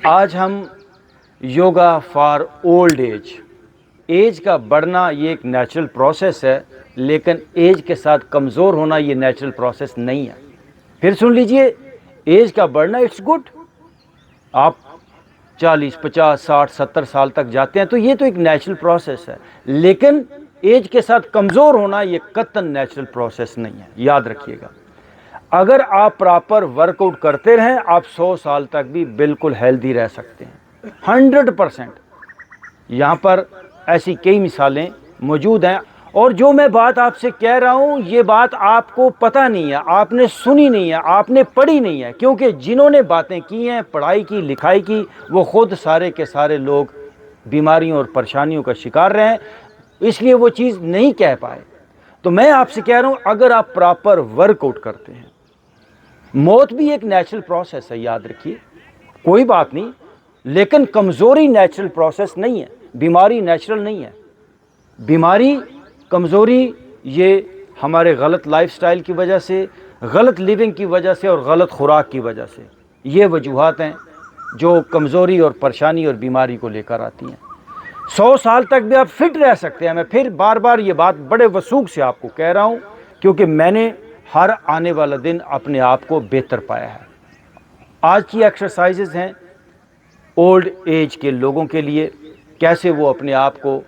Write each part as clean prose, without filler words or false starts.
आज हम yoga for old age, age का बढ़ना ये एक नेचुरल प्रोसेस है, लेकिन एज के साथ कमज़ोर होना ये नेचुरल प्रोसेस नहीं है। फिर सुन लीजिए, एज का बढ़ना इट्स गुड। आप 40, 50, 60, 70 साल तक जाते हैं तो ये तो एक नेचुरल प्रोसेस है, लेकिन एज के साथ कमज़ोर होना ये कतई नेचुरल प्रोसेस नहीं है। याद रखिएगा, अगर आप प्रॉपर वर्कआउट करते रहें, आप 100 साल तक भी बिल्कुल हेल्दी रह सकते हैं, 100%। यहाँ पर ऐसी कई मिसालें मौजूद हैं। और जो मैं बात आपसे कह रहा हूँ, ये बात आपको पता नहीं है, आपने सुनी नहीं है, आपने पढ़ी नहीं है, क्योंकि जिन्होंने बातें की हैं, पढ़ाई की, लिखाई की, वो खुद सारे के सारे लोग बीमारियों और परेशानियों का शिकार रहे हैं, इसलिए वो चीज़ नहीं कह पाए। तो मैं आपसे कह रहा हूँ, अगर आप प्रॉपर वर्कआउट करते हैं, मौत भी एक नेचुरल प्रोसेस है, याद रखिए, कोई बात नहीं, लेकिन कमज़ोरी नेचुरल प्रोसेस नहीं है, बीमारी नेचुरल नहीं है। बीमारी, कमज़ोरी ये हमारे गलत लाइफस्टाइल की वजह से, गलत लिविंग की वजह से और गलत खुराक की वजह से, ये वजूहात हैं जो कमज़ोरी और परेशानी और बीमारी को लेकर आती हैं। 100 साल तक भी आप फिट रह सकते हैं। मैं फिर बार बार ये बात बड़े वसूख से आपको कह रहा हूँ, क्योंकि मैंने हर आने वाला दिन अपने आप को बेहतर पाया है। आज की एक्सरसाइजेज हैं ओल्ड एज के लोगों के लिए, कैसे वो अपने आप को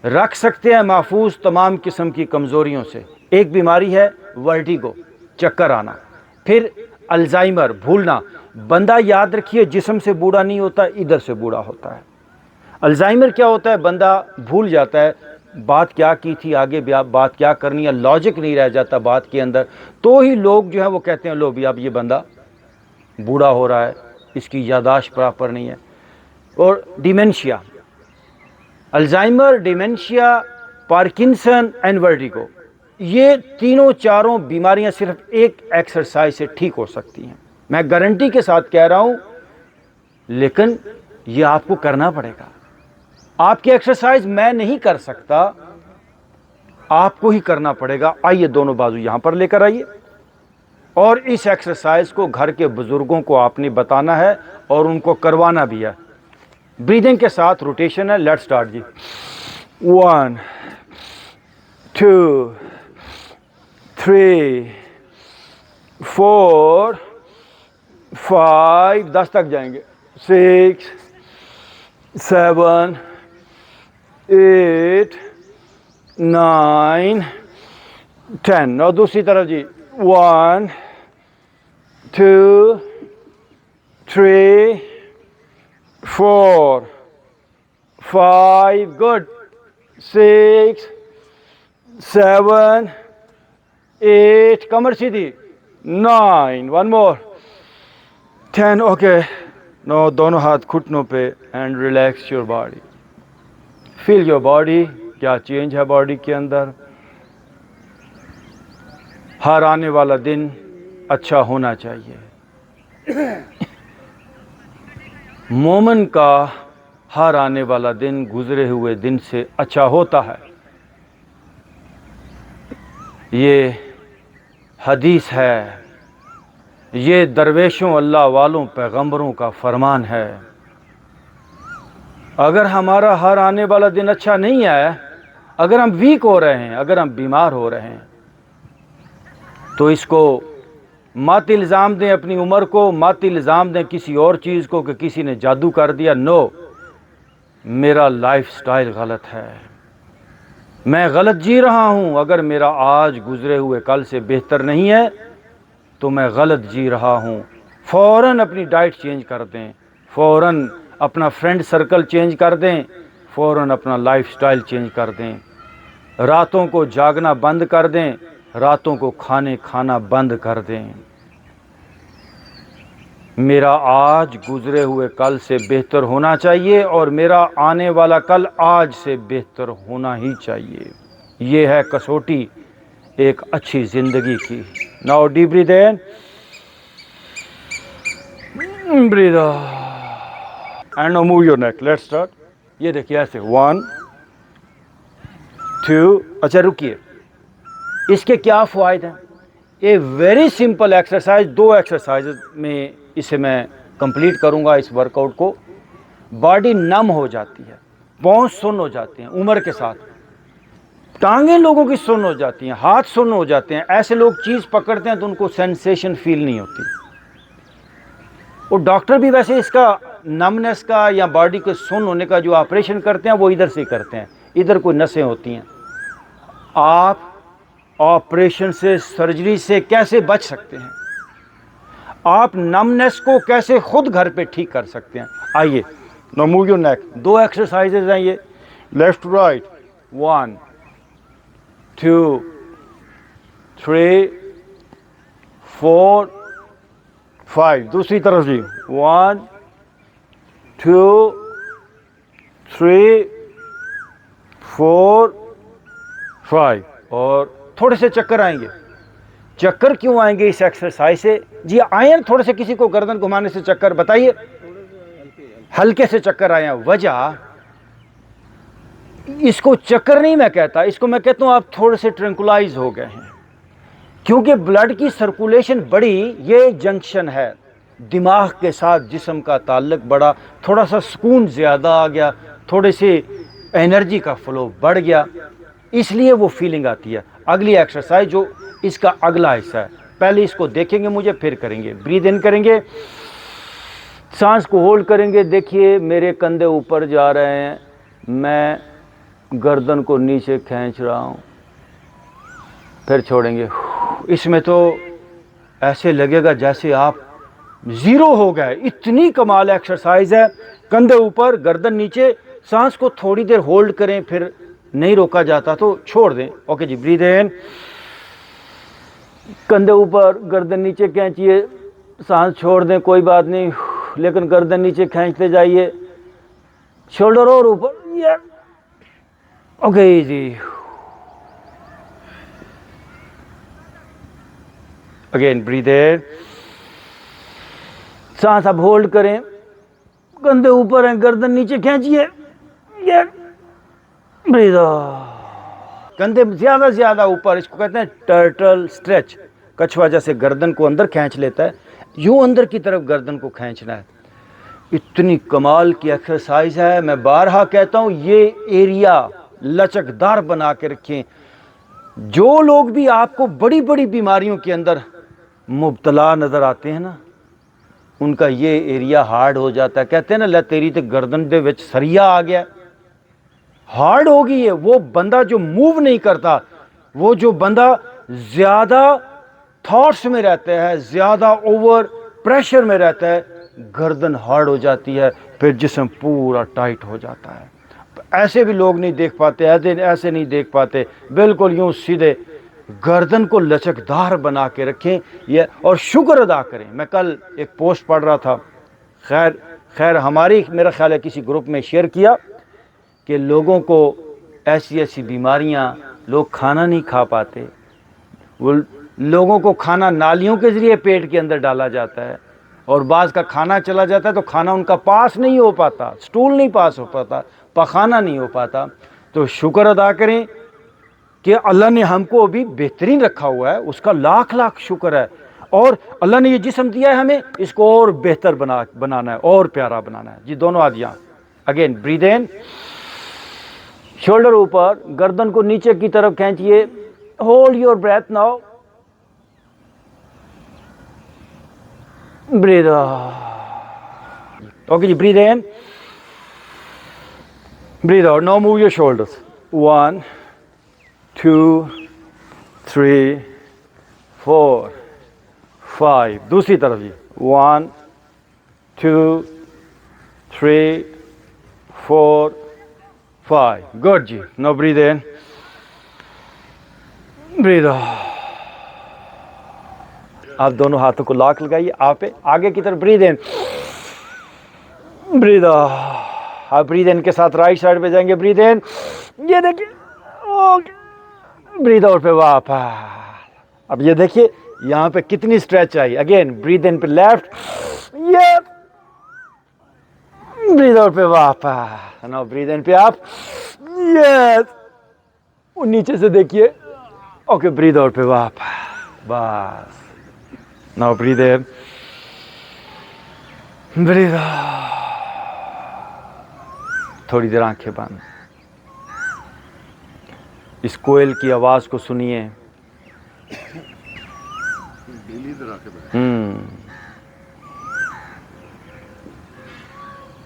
रख सकते हैं महफूज तमाम किस्म की कमज़ोरियों से। एक बीमारी है वर्टिगो, चक्कर आना, फिर अल्जाइमर, भूलना। बंदा, याद रखिए, जिस्म से बूढ़ा नहीं होता, इधर से बूढ़ा होता है। अल्जाइमर क्या होता है? बंदा भूल जाता है बात क्या की थी, आगे बात क्या करनी है, लॉजिक नहीं रह जाता बात के अंदर। तो ही लोग जो है वो कहते हैं, लो भी अब ये बंदा बूढ़ा हो रहा है, इसकी यादाश्त प्रॉपर नहीं है। और dementia, Alzheimer, dementia, Parkinson and vertigo, ये तीनों चारों बीमारियां सिर्फ एक एक्सरसाइज से ठीक हो सकती हैं। मैं गारंटी के साथ कह रहा हूं, लेकिन ये आपको करना पड़ेगा। आपकी एक्सरसाइज मैं नहीं कर सकता, आपको ही करना पड़ेगा। आइए, दोनों बाजू यहां पर लेकर आइए, और इस एक्सरसाइज को घर के बुजुर्गों को आपने बताना है और उनको करवाना भी है। ब्रीदिंग के साथ रोटेशन है। लेट्स स्टार्ट जी। 1 2 3 4 5, 10 तक जाएंगे, 6 7 8 9 10। और दूसरी तरफ जी, 1 2 3 4 5, गुड, 6 7 8, कमर सीधी, 9, वन मोर, 10। ओके, नो, दोनों हाथ घुटनों पे and relax your body. Feel your body, क्या चेंज है बॉडी के अंदर। हर आने वाला दिन अच्छा होना चाहिए। मोमिन का हर आने वाला दिन गुजरे हुए दिन से अच्छा होता है। ये हदीस है, ये दरवेशों, अल्लाह वालों, पैगंबरों का फरमान है। अगर हमारा हर आने वाला दिन अच्छा नहीं है, अगर हम वीक हो रहे हैं, अगर हम बीमार हो रहे हैं, तो इसको मत इल्ज़ाम दें अपनी उम्र को, मत इल्ज़ाम दें किसी और चीज़ को कि किसी ने जादू कर दिया। नो, मेरा लाइफस्टाइल गलत है, मैं गलत जी रहा हूँ। अगर मेरा आज गुजरे हुए कल से बेहतर नहीं है तो मैं गलत जी रहा हूँ। फ़ौरन अपनी डाइट चेंज कर दें, फ़ौरन अपना फ्रेंड सर्कल चेंज कर दें, फ़ौरन अपना लाइफस्टाइल चेंज कर दें। रातों को जागना बंद कर दें, रातों को खाना बंद कर दें। मेरा आज गुजरे हुए कल से बेहतर होना चाहिए और मेरा आने वाला कल आज से बेहतर होना ही चाहिए। ये है कसौटी एक अच्छी ज़िंदगी की। Now deep breathe in, breathe out and now move your neck. Let's start. ये देखिए ऐसे, 1 2। अच्छा रुकिए, इसके क्या फ़ायदे हैं? A very simple exercise, 2 exercise में इसे मैं कंप्लीट करूँगा इस वर्कआउट को, बॉडी नम हो जाती है, पाँव सुन्न हो जाते हैं उम्र के साथ, टांगें लोगों की सुन्न हो जाती हैं, हाथ सुन्न हो जाते हैं। ऐसे लोग चीज़ पकड़ते हैं तो उनको सेंसेशन फील नहीं होती। और डॉक्टर भी वैसे इसका नमनेस का या बॉडी के सुन्न होने का जो ऑपरेशन करते हैं वो इधर से करते हैं, इधर कोई नसें होती हैं। आप ऑपरेशन से, सर्जरी से कैसे बच सकते हैं? आप नमनेस को कैसे खुद घर पे ठीक कर सकते हैं? आइए, now move your neck. 2 exercises हैं ये, लेफ्ट राइट, 1 2 3 4 5। दूसरी तरफ जी, 1 2 3 4 5। और थोड़े से चक्कर आएंगे। चक्कर क्यों आएंगे इस एक्सरसाइज से? जी आए हैं थोड़े से, किसी को गर्दन घुमाने से चक्कर, बताइए। हल्के से चक्कर आए हैं। वजह, इसको चक्कर नहीं मैं कहता, इसको मैं कहता हूं आप थोड़े से ट्रैंकुलाइज हो गए हैं, क्योंकि ब्लड की सर्कुलेशन बढ़ी। ये जंक्शन है, दिमाग के साथ जिस्म का ताल्लुक बढ़ा, थोड़ा सा सुकून ज़्यादा आ गया, थोड़े से एनर्जी का फ्लो बढ़ गया, इसलिए वो फीलिंग आती है। अगली एक्सरसाइज जो इसका अगला हिस्सा है, पहले इसको देखेंगे मुझे, फिर करेंगे। ब्रीद इन करेंगे, सांस को होल्ड करेंगे। देखिए मेरे कंधे ऊपर जा रहे हैं, मैं गर्दन को नीचे खींच रहा हूँ, फिर छोड़ेंगे। इसमें तो ऐसे लगेगा जैसे आप ज़ीरो हो गए, इतनी कमाल एक्सरसाइज है। कंधे ऊपर, गर्दन नीचे, सांस को थोड़ी देर होल्ड करें, फिर नहीं रोका जाता तो छोड़ दें। ओके जी, ब्रीद इन, कंधे ऊपर, गर्दन नीचे खींचिए, सांस छोड़ दें, कोई बात नहीं, लेकिन गर्दन नीचे खींचते जाइए, शोल्डर और ऊपर, ये ओके जी। अगेन ब्रीद इन, सांस अब होल्ड करें, कंधे ऊपर हैं, गर्दन नीचे खींचिए, ये ब्रीद आउट, कंधे ज्यादा से ज्यादा ऊपर। इसको कहते हैं टर्टल स्ट्रेच। कछुआ जैसे गर्दन को अंदर खींच लेता है, यूं अंदर की तरफ गर्दन को खींचना है। इतनी कमाल की एक्सरसाइज है, मैं बारहा कहता हूं, ये एरिया लचकदार बना के रखें। जो लोग भी आपको बड़ी बड़ी बीमारियों के अंदर मुब्तला नजर आते हैं ना, उनका ये एरिया हार्ड हो जाता है। कहते हैं ना, ले तेरी तो गर्दन दे विच सरिया आ गया, हार्ड हो गई है। वो बंदा जो मूव नहीं करता, वो जो बंदा ज्यादा थॉट्स में रहता है, ज्यादा ओवर प्रेशर में रहता है, गर्दन हार्ड हो जाती है, फिर जिस्म पूरा टाइट हो जाता है। ऐसे भी लोग नहीं देख पाते, ऐसे नहीं देख पाते, बिल्कुल यूं सीधे। गर्दन को लचकदार बना के रखें ये, और शुक्र अदा करें। मैं कल एक पोस्ट पढ़ रहा था, खैर हमारी, मेरा ख्याल है किसी ग्रुप में शेयर किया, कि लोगों को ऐसी ऐसी बीमारियां, लोग खाना नहीं खा पाते, वो लोगों को खाना नालियों के ज़रिए पेट के अंदर डाला जाता है, और बाज़ का खाना चला जाता है तो खाना उनका पास नहीं हो पाता, स्टूल नहीं पास हो पाता, पखाना नहीं हो पाता। तो शुक्र अदा करें कि अल्लाह ने हमको अभी बेहतरीन रखा हुआ है, उसका लाख लाख शुक्र है। और अल्लाह ने ये जिस्म दिया है हमें, इसको और बेहतर बनाना है, और प्यारा बनाना है जी। दोनों हाथ यहाँ, अगेन ब्रीद इन, शोल्डर ऊपर, गर्दन को नीचे की तरफ खींचिए, hold your breath now, breathe out. Okay जी, breathe in, breathe out. Now move your shoulders, 1 2 3 4 5। दूसरी तरफ जी, 1 2 3 4 5। गुड जी। Now breathe in, breathe out. आप दोनों हाथों को लॉक लगाइए, आप आगे की तरफ, ब्रीद इन, ब्रीद आउट। आप ब्रीद इन के साथ राइट साइड पे जाएंगे, ब्रीद इन, ये देखिए, ब्रीद आउट पे वापस। अब ये देखिए यहाँ पे कितनी स्ट्रेच आई। अगेन ब्रीद इन पे लेफ्ट, ये ब्रीद आउट पे वापस। नाउ ब्रीद इन पे आप, यस, और नीचे से देखिए, ओके, ब्रीद आउट पे वापस, बस। Now breathe in, breathe. थोड़ी देर आंखें बंद। इस कोयल की आवाज को सुनिए।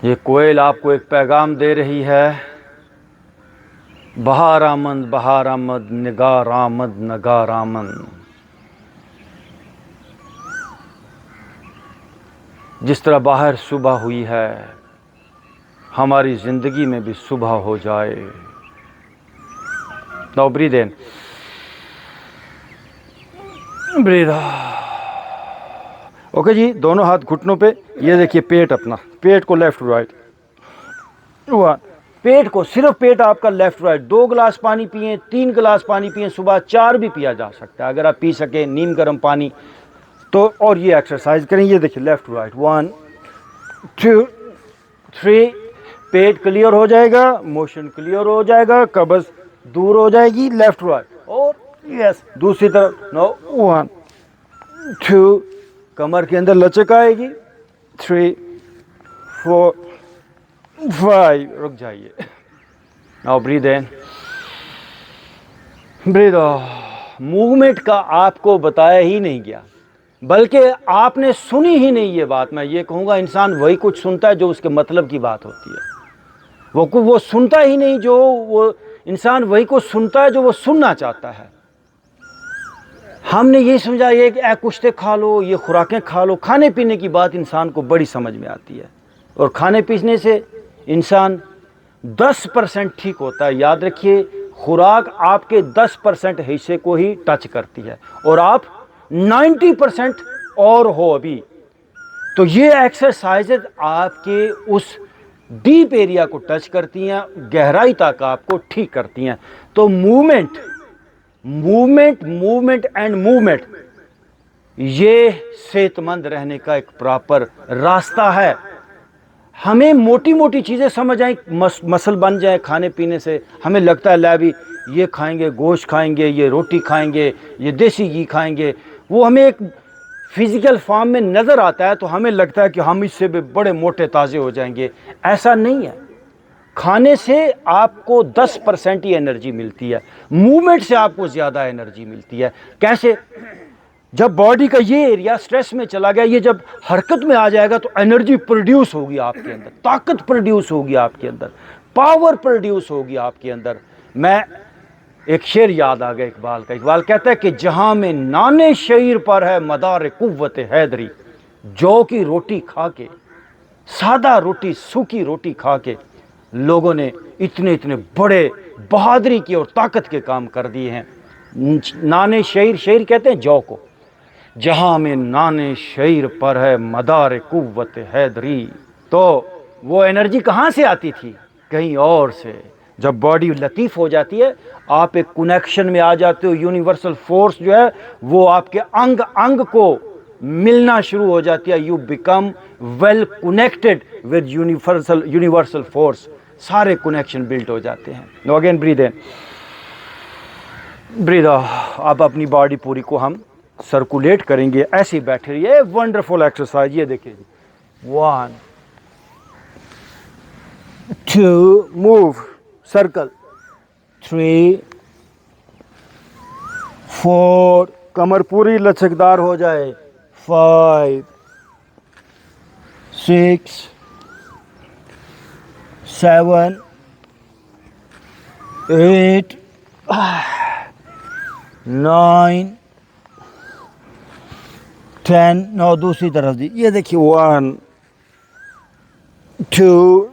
ये कोयल आपको एक पैगाम दे रही है, बहार आमद निगार आमद नगार आमद। जिस तरह बाहर सुबह हुई है, हमारी जिंदगी में भी सुबह हो जाए। Now breathe in, breathe out. Okay जी, दोनों हाथ घुटनों पे। ये देखिए पेट अपना, पेट को लेफ्ट राइट, पेट को, सिर्फ पेट आपका लेफ्ट राइट। 2 गिलास पानी पिए, 3 गिलास पानी पिए, सुबह 4 भी पिया जा सकता है अगर आप पी सके नीम गर्म पानी तो। और ये एक्सरसाइज करें। ये देखिए लेफ्ट राइट, 1 2 3। पेट क्लियर हो जाएगा, मोशन क्लियर हो जाएगा, कब्ज दूर हो जाएगी। लेफ्ट राइट और यस, दूसरी तरफ। नो, 1 2, कमर के अंदर लचक आएगी। 3 4 5, रुक जाइए। Now breathe in, breathe out. Movement का आपको बताया ही नहीं गया, बल्कि आपने सुनी ही नहीं ये बात। मैं ये कहूँगा इंसान वही कुछ सुनता है जो उसके मतलब की बात होती है। वो सुनता ही नहीं, जो वो इंसान वही कुछ सुनता है जो वो सुनना चाहता है। हमने ये समझा ये कि कुश्ते खा लो, ये खुराकें खा लो। खाने पीने की बात इंसान को बड़ी समझ में आती है, और खाने पीने से इंसान 10% ठीक होता है। याद रखिए, खुराक आपके 10% हिस्से को ही टच करती है और आप 90% और हो अभी। तो ये एक्सरसाइजेज आपके उस डीप एरिया को टच करती हैं, गहराई तक आपको ठीक करती हैं। तो मूवमेंट एंड मूवमेंट, ये सेहतमंद रहने का एक प्रॉपर रास्ता है। हमें मोटी मोटी चीज़ें समझ आए, मसल बन जाए खाने पीने से। हमें लगता है ले भी ये खाएंगे, गोश्त खाएंगे, ये रोटी खाएंगे, ये देसी घी खाएंगे। वो हमें एक फिजिकल फॉर्म में नज़र आता है, तो हमें लगता है कि हम इससे भी बड़े मोटे ताज़े हो जाएंगे। ऐसा नहीं है। खाने से आपको 10% ही एनर्जी मिलती है, मूवमेंट से आपको ज़्यादा एनर्जी मिलती है। कैसे? जब बॉडी का ये एरिया स्ट्रेस में चला गया, ये जब हरकत में आ जाएगा तो एनर्जी प्रोड्यूस होगी आपके अंदर, ताकत प्रोड्यूस होगी आपके अंदर, पावर प्रोड्यूस होगी आपके अंदर। मैं एक शेर याद आ गया इकबाल का। इकबाल कहता है कि जहां में नाने शरीर पर है मदार कुव्वत हैदरी। जौ की रोटी खा के, सादा रोटी, सूखी रोटी खा के लोगों ने इतने इतने बड़े बहादुरी की और ताकत के काम कर दिए हैं। नाने शरीर कहते हैं जौ को। जहां में नाने शरीर पर है मदार कुव्वत हैदरी। तो वो एनर्जी कहाँ से आती थी? कहीं और से। जब बॉडी लतीफ़ हो जाती है, आप एक कनेक्शन में आ जाते हो। यूनिवर्सल फोर्स जो है वो आपके अंग अंग को मिलना शुरू हो जाती है। You become well connected with universal force. सारे कनेक्शन बिल्ट हो जाते हैं। No, again breathe in, breathe out. अब अपनी बॉडी पूरी को हम सर्कुलेट करेंगे। ऐसे ही बैठे रहिए। Wonderful exercise. ये देखिए जी, 1 2, मूव, सर्कल, 3 4, कमर पूरी लचकदार हो जाए, 5 6 7 8 9 10। नौ, दूसरी तरफ दी। ये देखिए, 1 2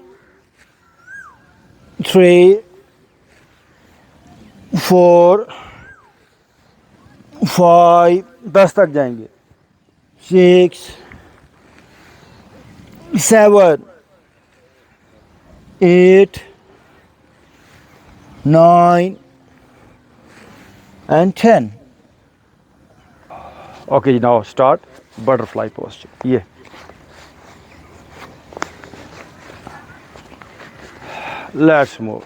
3 4 5, 10 तक जाएंगे, 6 7 8 9 and 10. Okay, now start butterfly posture. ये लेट्स मूव।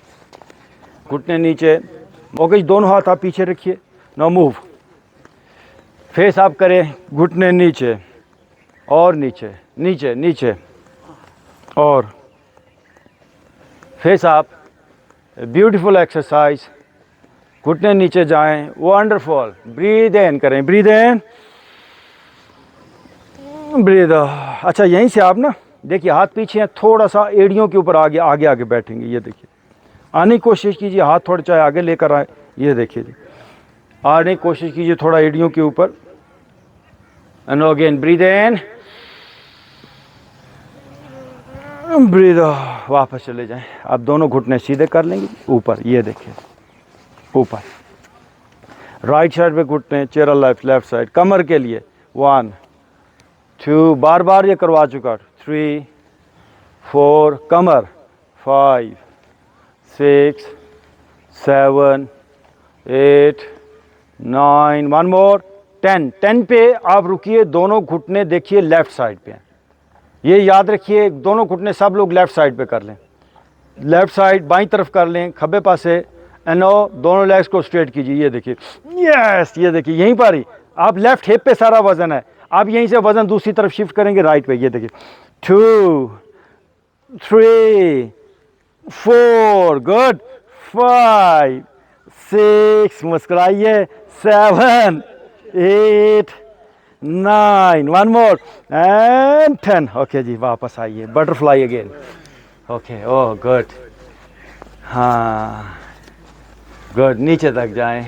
घुटने नीचे। ओके, दोनों हाथ आप पीछे रखिए। Now move. फेस आप करें, घुटने नीचे और नीचे नीचे नीचे। और फेस अप, ब्यूटीफुल एक्सरसाइज, घुटने नीचे जाएं, वंडरफुल, ब्रीद इन करें, ब्रीद इन, ब्रीद। अच्छा यहीं से आप ना देखिए हाथ पीछे हैं, थोड़ा सा एड़ियों के ऊपर आगे आगे आगे बैठेंगे, ये देखिए आने की कोशिश कीजिए, हाथ थोड़ा चाहे आगे लेकर आए, ये देखिए जी आने की कोशिश कीजिए थोड़ा एड़ियों के ऊपर, and again breathe in, breathe, वापस चले जाएं। आप दोनों घुटने सीधे कर लेंगे ऊपर, ये देखिए ऊपर, राइट साइड पे घुटने, चेहरा लेफ्ट, लेफ्ट साइड, कमर के लिए 1 2, बार बार ये करवा चुका, 3 4, कमर 5 6 7 8 9, 1 मोर, 10। 10 पे आप रुकिए, दोनों घुटने देखिए लेफ्ट साइड पे हैं, ये याद रखिए दोनों घुटने सब लोग लेफ्ट साइड पे कर लें, लेफ्ट साइड बाईं तरफ कर लें खब्बे पास से, एंड दोनों लेग्स को स्ट्रेट कीजिए, ये देखिए यस, ये देखिए यहीं पर ही आप लेफ्ट हिप पे सारा वजन है, आप यहीं से वजन दूसरी तरफ शिफ्ट करेंगे राइट पे, ये देखिए 2 3 4, गुड, 5 6, मुस्कुराइए, 7 8 9, 1 मोर एंड 10। ओके जी वापस आइए, butterfly again, okay, oh good, हाँ गुड, नीचे तक जाएं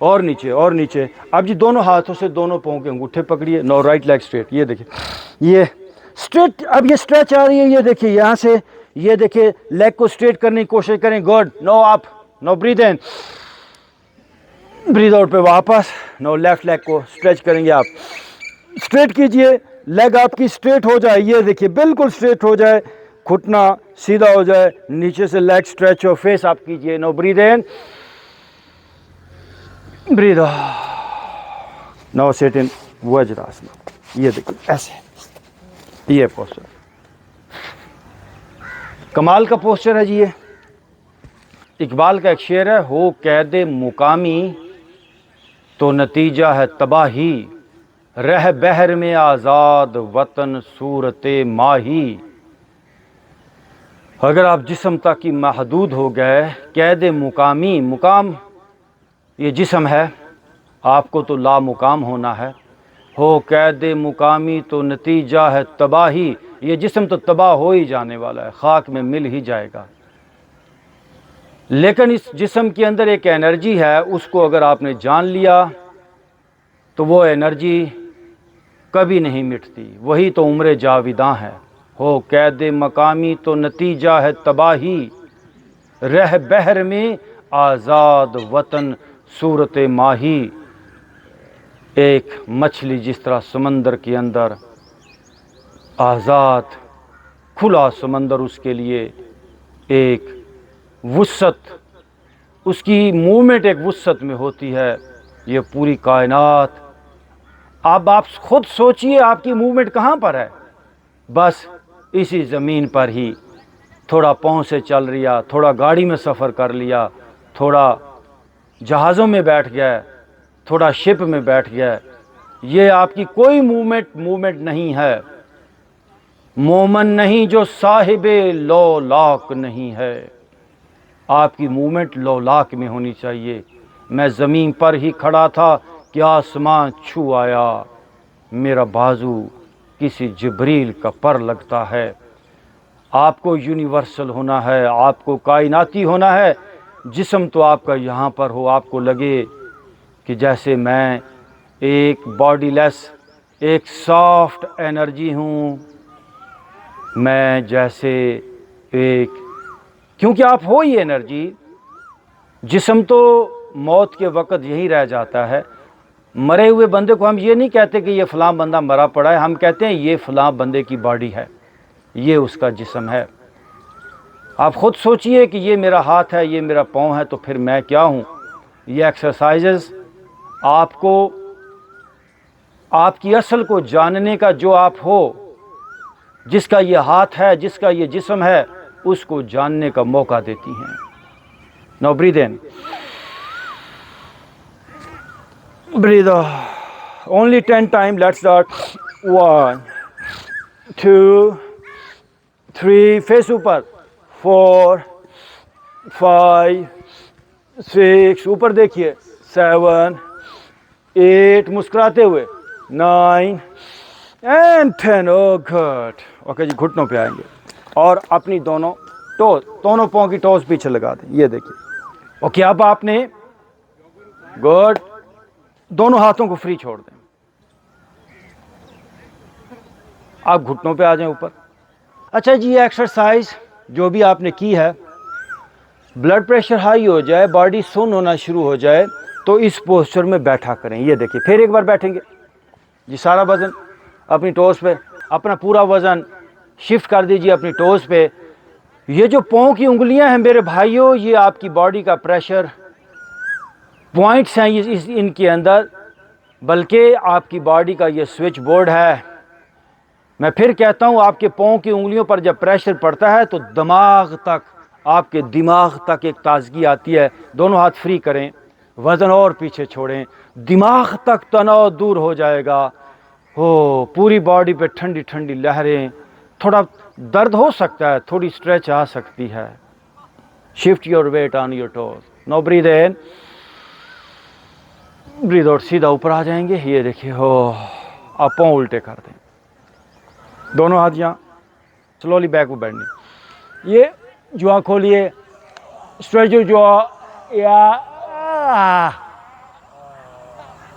और नीचे और नीचे। अब जी दोनों हाथों से दोनों पाँव के अंगूठे पकड़िए, नो राइट लेग स्ट्रेट, ये देखिए ये स्ट्रेट, अब ये स्ट्रेच आ रही है, ये देखिए यहाँ से, ये देखिए लेग को स्ट्रेट करने की कोशिश करें, good, now up, now breathe in, breathe out पे वापस, नो लेफ्ट लेग को स्ट्रेच करेंगे, आप स्ट्रेट कीजिए, लेग आपकी स्ट्रेट हो जाए, ये देखिए बिल्कुल स्ट्रेट हो जाए, घुटना सीधा हो जाए, नीचे से लेग स्ट्रेच हो, फेस आप कीजिए, now breathe in, breathe out, now sit in vajrasana, ये देखिए ऐसे, ये पोस्चर कमाल का पोस्चर है जी। ये इकबाल का एक शेर है, हो कैद मुकामी तो नतीजा है तबाही, रह बहर में आज़ाद वतन सूरत माही। अगर आप जिस्म तक की महदूद हो गए, कैद मुकामी, मुकाम ये जिस्म है, आपको तो लामुकाम होना है, हो कैद मुकामी तो नतीजा है तबाही, ये जिस्म तो तबाह हो ही जाने वाला है, खाक में मिल ही जाएगा, लेकिन इस जिस्म के अंदर एक एनर्जी है, उसको अगर आपने जान लिया तो वो एनर्जी कभी नहीं मिटती, वही तो उम्र जाविदां है, हो कैद मकामी तो नतीजा है तबाही, रह बहर में आज़ाद वतन सूरत माही। एक मछली जिस तरह समंदर के अंदर आज़ाद खुला समंदर उसके लिए एक वुसत, उसकी मूवमेंट एक वुसत में होती है, ये पूरी कायनात, अब आप खुद सोचिए आपकी मूवमेंट कहाँ पर है, बस इसी ज़मीन पर ही, थोड़ा पाँव से चल लिया, थोड़ा गाड़ी में सफ़र कर लिया, थोड़ा जहाज़ों में बैठ गया, थोड़ा शिप में बैठ गया, ये आपकी कोई मूवमेंट नहीं है, मोमन नहीं जो साहिबे लौलाक नहीं है, आपकी मूवमेंट लौलाक में होनी चाहिए। मैं ज़मीन पर ही खड़ा था कि आसमां छू आया, मेरा बाजू किसी जिब्रील का पर लगता है। आपको यूनिवर्सल होना है, आपको कायनाती होना है, जिस्म तो आपका यहाँ पर हो, आपको लगे कि जैसे मैं एक बॉडीलेस, एक सॉफ्ट एनर्जी हूँ, मैं जैसे एक, क्योंकि आप हो ही एनर्जी, जिस्म तो मौत के वक़्त यही रह जाता है। मरे हुए बंदे को हम ये नहीं कहते कि ये फ़लाँ बंदा मरा पड़ा है, हम कहते हैं ये फ़लाँ बंदे की बॉडी है, ये उसका जिस्म है। आप ख़ुद सोचिए कि ये मेरा हाथ है, ये मेरा पाँव है, तो फिर मैं क्या हूँ। ये एक्सरसाइजेज़ आपको आपकी असल को जानने का, जो आप हो, जिसका ये हाथ है, जिसका ये जिस्म है, उसको जानने का मौका देती हैं। Now breathe in, breathe out, only 10 time, let's start, 1 2 3, face ऊपर, 4, 5, 6, ऊपर देखिए, 7, 8, मुस्कुराते हुए, 9 एंड 10। Oh good. ओके जी, घुटनों पे आएंगे और अपनी दोनों पाँव की टोस पीछे लगा दें, ये देखिए। ओके, अब आपने गुड, दोनों हाथों को फ्री छोड़ दें। आप घुटनों पे आ जाएं ऊपर। अच्छा जी, ये एक्सरसाइज जो भी आपने की है, ब्लड प्रेशर हाई हो जाए, बॉडी सुन्न होना शुरू हो जाए, तो इस पोस्चर में बैठा करें। ये देखिए, फिर एक बार बैठेंगे जी, सारा वजन अपनी टोस पे, अपना पूरा वजन शिफ्ट कर दीजिए अपनी टोस पे। ये जो पाँव की उंगलियां हैं मेरे भाइयों, ये आपकी बॉडी का प्रेशर पॉइंट्स हैं इनके अंदर, बल्कि आपकी बॉडी का ये स्विच बोर्ड है। मैं फिर कहता हूँ, आपके पाँव की उंगलियों पर जब प्रेशर पड़ता है तो आपके दिमाग तक एक ताजगी आती है। दोनों हाथ फ्री करें, वज़न और पीछे छोड़ें, दिमाग तक तनाव दूर हो जाएगा। हो, पूरी बॉडी पे ठंडी ठंडी लहरें, थोड़ा दर्द हो सकता है, थोड़ी स्ट्रेच आ सकती है। Shift your weight on your toes. Now, breathe in, breathe out, सीधा ऊपर आ जाएंगे। ये देखिए, हो, आप पाँव उल्टे कर दें, दोनों हाथ यहाँ, स्लोली बैक को बैठने। ये जुआ खोलिए, स्ट्रेच योर जुआ, या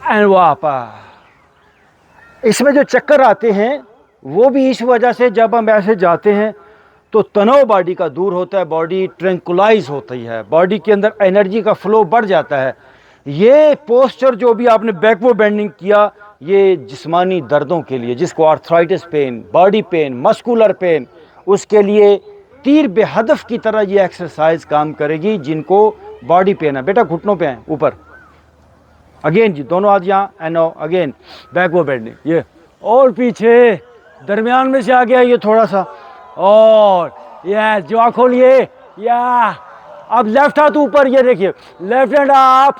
एंड वापस। इसमें जो चक्कर आते हैं वो भी इस वजह से, जब हम ऐसे जाते हैं तो तनाव बॉडी का दूर होता है, बॉडी ट्रैंकुलाइज होती है, बॉडी के अंदर एनर्जी का फ्लो बढ़ जाता है। ये पोस्चर जो भी आपने बैकवर्ड बेंडिंग किया, ये जिस्मानी दर्दों के लिए, जिसको arthritis pain, body pain, muscular pain, उसके लिए तीर बेहदफ की तरह ये एक्सरसाइज काम करेगी। जिनको बॉडी पेन है, बेटा घुटनों पे हैं ऊपर, अगेन जी, दोनों हाथ यहाँ, एंड अगेन बैकवर्ड बेंडिंग, ये और पीछे, दरमियान में से आ गया ये थोड़ा सा, और ये जुआ खोलिए, या अब लेफ्ट हाथ ऊपर, ये देखिए, लेफ्ट हैंड अप,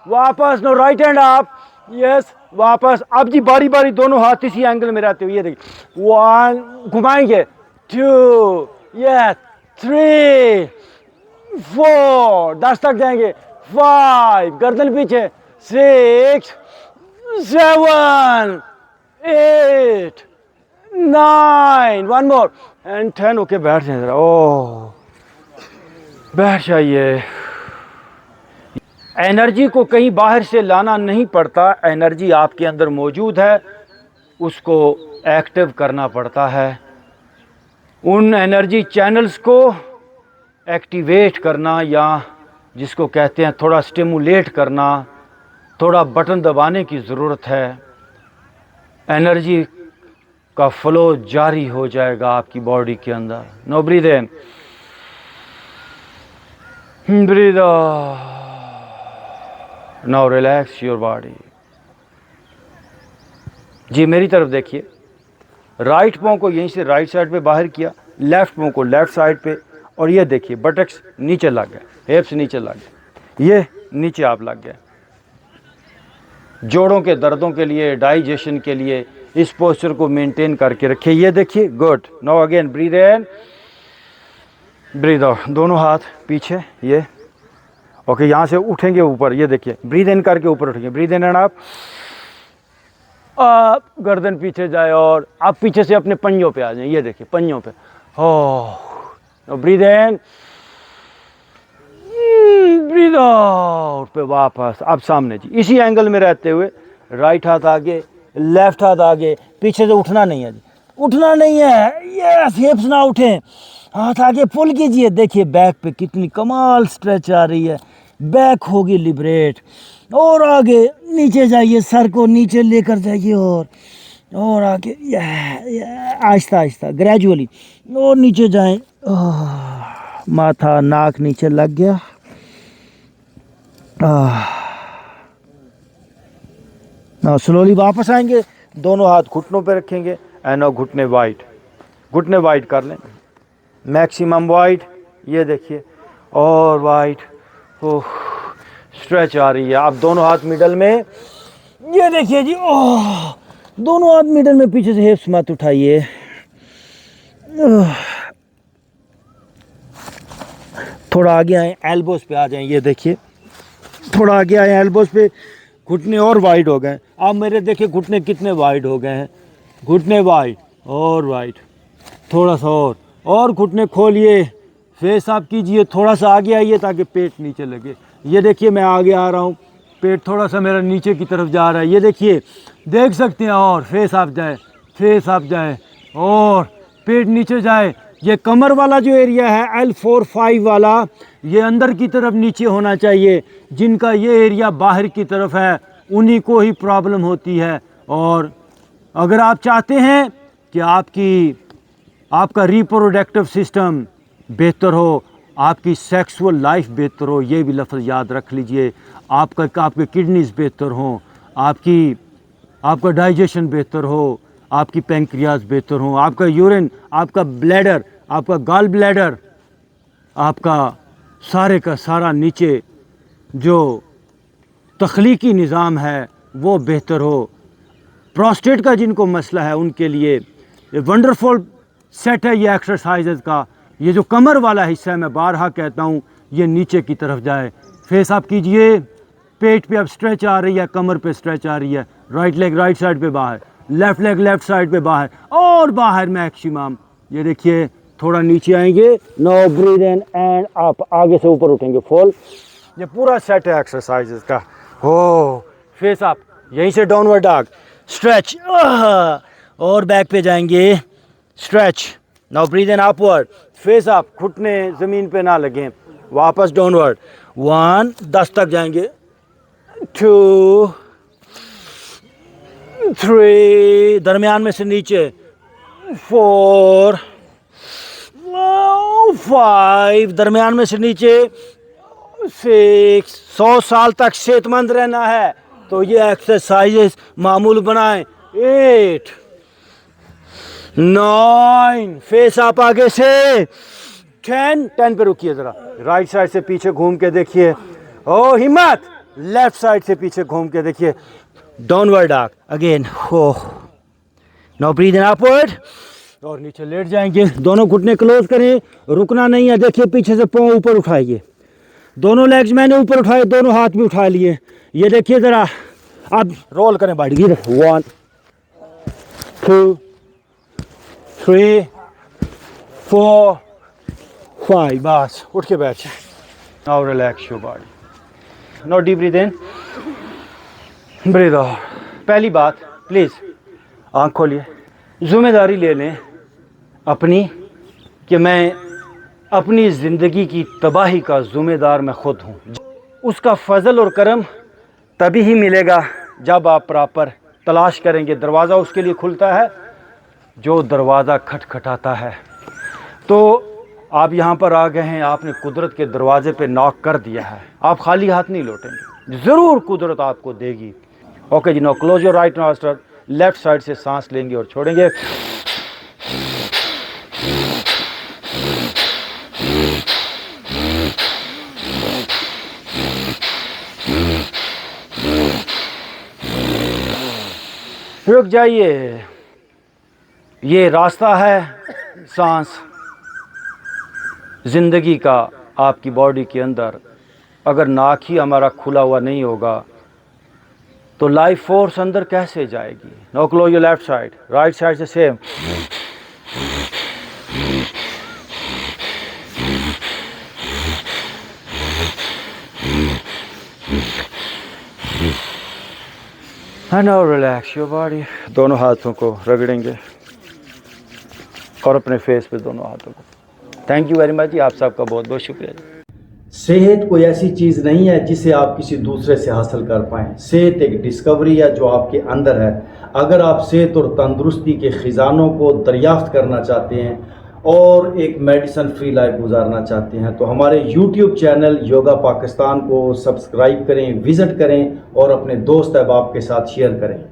वापस, now, right hand up, yes, वापस। अब जी बारी बारी दोनों हाथ इसी एंगल में रहते हुए, ये देखिए, 1, घुमाएंगे, 2, यस, 3, 4, 10 तक जाएंगे, 5, गर्दन पीछे, 6, 7, 8, 9, 1 मोर एंड 10। ओके, बैठ जाए जरा, ओह, बैठ जाइए। एनर्जी को कहीं बाहर से लाना नहीं पड़ता, एनर्जी आपके अंदर मौजूद है, उसको एक्टिव करना पड़ता है। उन एनर्जी चैनल्स को एक्टिवेट करना, या जिसको कहते हैं थोड़ा स्टिमुलेट करना, थोड़ा बटन दबाने की ज़रूरत है। एनर्जी का फ्लो जारी हो जाएगा आपकी बॉडी के अंदर। No, breathe in, breathe out. Now relax your body. जी, मेरी तरफ देखिए, राइट पाँव को यहीं से राइट साइड पे बाहर किया, लेफ्ट पाँव को लेफ्ट साइड पे, और ये देखिए बटक्स नीचे लग गए, हिप्स नीचे लग गए, ये नीचे आप लग गए। जोड़ों के दर्दों के लिए, डाइजेशन के लिए इस पोस्चर को मेंटेन करके रखिए। ये देखिए, good. Now again breathe in, breathe out, दोनों हाथ पीछे, ये ओके। यहाँ से उठेंगे ऊपर, ये देखिए, ब्रीद इन करके ऊपर उठेंगे, ब्रीद इन एंड आप गर्दन पीछे जाए, और आप पीछे से अपने पंजों पे आ जाए, ये देखिए पंजों पे, हो, ब्रीद इन, ब्रीद आउट पे वापस। अब सामने जी, इसी एंगल में रहते हुए, राइट हाथ आगे, लेफ्ट हाथ आगे, पीछे से उठना नहीं है जी, उठना नहीं है, ये हिप्स ना उठें, हाथ आगे पुल कीजिए। देखिए बैक पे कितनी कमाल स्ट्रेच आ रही है, बैक होगी लिबरेट, और आगे नीचे जाइए, सर को नीचे लेकर जाइए, और आगे, आहिस्ता आहिस्ता, ग्रेजुअली, और नीचे जाएं, माथा नाक नीचे लग गया, ना स्लोली वापस आएंगे, दोनों हाथ घुटनों पे रखेंगे, एंड घुटने वाइड, घुटने वाइड कर लें, मैक्सिमम वाइड, ये देखिए, और वाइड, ओह, स्ट्रेच आ रही है। आप दोनों हाथ मिडल में, ये देखिए जी, ओह, दोनों हाथ मिडल में, पीछे से हिप्स मत उठाइए, थोड़ा आगे आए, एल्बोस पे आ जाएं, ये देखिए थोड़ा आगे आए, एल्बोस पे घुटने और वाइड हो गए। आप मेरे देखिए घुटने कितने वाइड हो गए हैं, घुटने वाइड और वाइड, थोड़ा सा और घुटने खोलिए, फेस आप कीजिए, थोड़ा सा आगे आइए ताकि पेट नीचे लगे। ये देखिए मैं आगे आ रहा हूँ, पेट थोड़ा सा मेरा नीचे की तरफ जा रहा है, ये देखिए देख सकते हैं। और फेस आप जाए, फेस आप जाए और पेट नीचे जाए। ये कमर वाला जो एरिया है L4-5 वाला, ये अंदर की तरफ नीचे होना चाहिए। जिनका ये एरिया बाहर की तरफ है उन्हीं को ही प्रॉब्लम होती है। और अगर आप चाहते हैं कि आपका रिप्रोडक्टिव सिस्टम बेहतर हो, आपकी सेक्सुअल लाइफ बेहतर हो, ये भी लफ्ज़ याद रख लीजिए, आपके किडनीज़ बेहतर हों, आपका डाइजेशन बेहतर हो, आपकी पैंक्रियाज बेहतर हो, आपका यूरिन, आपका ब्लैडर, आपका गॉल ब्लैडर, आपका सारे का सारा नीचे जो तख्लीकी निज़ाम है वो बेहतर हो। प्रोस्टेट का जिनको मसला है उनके लिए ये वंडरफुल सेट है ये एक्सरसाइजेज का। ये जो कमर वाला हिस्सा है, मैं बारहा कहता हूँ, ये नीचे की तरफ जाए। फेस आप कीजिए, पेट पे अब स्ट्रेच आ रही है, कमर पे स्ट्रेच आ रही है, राइट लेग राइट साइड पे बाहर, लेफ्ट लेग लेफ्ट साइड पे बाहर और बाहर मैक्सिमम। ये देखिए थोड़ा नीचे आएंगे, now breathe in and up, आगे से ऊपर उठेंगे फुल। ये पूरा सेट है एक्सरसाइजेज का। हो फेस अप, यहीं से डाउनवर्ड डॉग स्ट्रेच, और बैक पे जाएंगे, stretch, now breathe in upward, face up, घुटने ज़मीन पे ना लगें, वापस डाउनवर्ड, 1 10 तक जाएंगे, 2 3, दरमियान में से नीचे, 4 5, दरमियान में से नीचे, 6। 100 साल तक सेहतमंद रहना है तो ये एक्सरसाइजेस मामूल बनाएं। 8 9, फेस आप आगे से, 10 पे रुकिए ज़रा, राइट साइड से पीछे घूम के देखिए, ओ हिम्मत, लेफ्ट साइड से पीछे घूम के देखिए, डाउनवर्ड डॉग अगेन, हो, नाउ ब्रीथ इन अपवर्ड, और नीचे लेट जाएंगे, दोनों घुटने क्लोज करें, रुकना नहीं है। देखिए पीछे से पाँव ऊपर उठाइए, दोनों लेग्स मैंने ऊपर उठाए, दोनों हाथ भी उठा लिए। ये देखिए ज़रा, अब रोल करें बॉडी की, 1 2 3 4 5, बस उठ के बैठ जाए। Now relax your body, now deep breathe in, breathe out. पहली बात, प्लीज़ आँख खोलिए, जिम्मेदारी ले लें अपनी कि मैं अपनी ज़िंदगी की तबाही का ज़िम्मेदार मैं ख़ुद हूँ। उसका फ़ज़ल और करम तभी ही मिलेगा जब आप प्रॉपर तलाश करेंगे। दरवाज़ा उसके लिए खुलता है जो दरवाज़ा खटखटाता है। तो आप यहाँ पर आ गए हैं, आपने कुदरत के दरवाजे पे नॉक कर दिया है, आप खाली हाथ नहीं लौटेंगे, ज़रूर कुदरत आपको देगी। ओके जी, now close your right nostril, left side से सांस लेंगे और छोड़ेंगे। रुक जाइए, ये रास्ता है सांस ज़िंदगी का आपकी बॉडी के अंदर। अगर नाक ही हमारा खुला हुआ नहीं होगा तो लाइफ फोर्स अंदर कैसे जाएगी। No close your left side, right side से same. No relax your body, दोनों हाथों को रगड़ेंगे और अपने फेस पे दोनों हाथों को। थैंक यू वेरी मच जी, आप सबका बहुत बहुत शुक्रिया। सेहत कोई ऐसी चीज़ नहीं है जिसे आप किसी दूसरे से हासिल कर पाएँ। सेहत एक डिस्कवरी है जो आपके अंदर है। अगर आप सेहत और तंदुरुस्ती के ख़जानों को दरियाफ्त करना चाहते हैं और एक मेडिसिन फ्री लाइफ गुजारना चाहते हैं तो हमारे YouTube चैनल योगा पाकिस्तान को सब्सक्राइब करें, विज़िट करें और अपने दोस्त अहबाब के साथ शेयर करें।